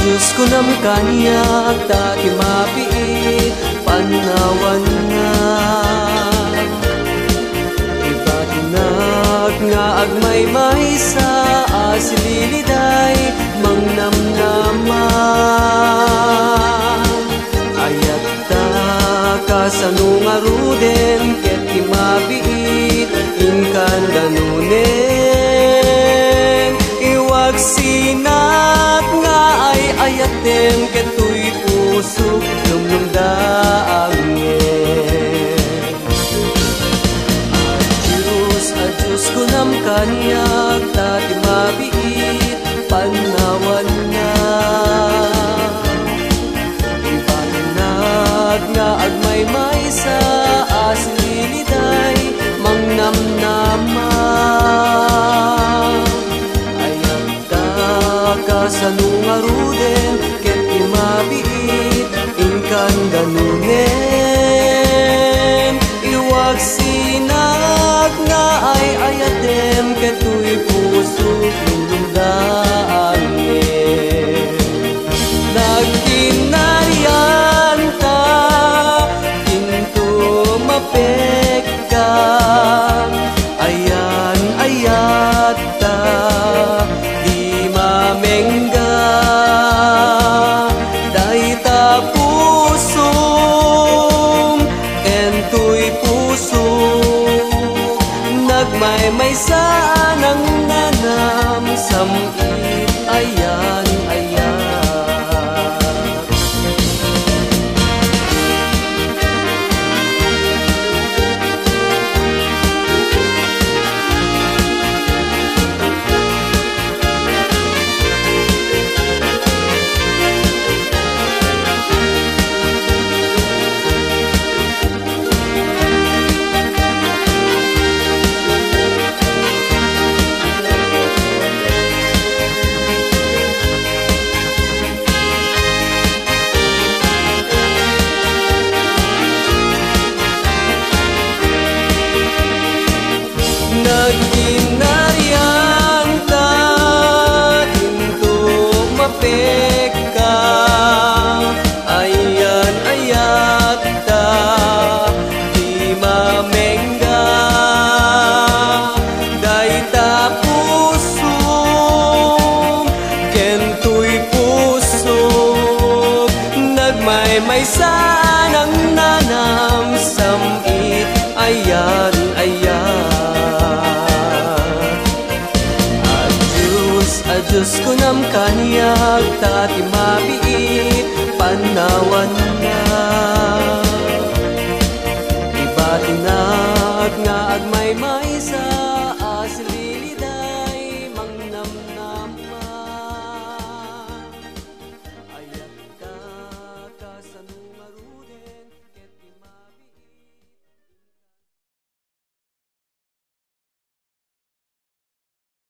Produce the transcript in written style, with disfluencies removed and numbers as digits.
Diyos ko nam kanyak dati mapiit panawan na ibatinag nga agmay-may sa asililiday mangnamnaman ayat ta kasanungaruden ket kimapiit inkan danunen iwag sinat nga ay ayatem ketoy puso lumlumdaangen Diyos ko nam kanyak dati mabiit panawan na ibatinag nga agmay-may sa asililiday mangnamnaman ayat ta kasanungaruden ket kimabiit inkan danunen iwag sinag nga ay ayatem ketoy puso lumlumdaangen nagkinaryan ta ginto mapekka ayan ayat ta di mamengga dayta pusong entoy puso nagmay-may saan ang nanam samit ayan ayan nagkinaryan ta ginto mapekka ayan ayat ta di mamengga dayta puso kentoy puso nagmay-may saan ang nanam samit ayan ayan Diyos ko nam kanyak dati mabiit panawan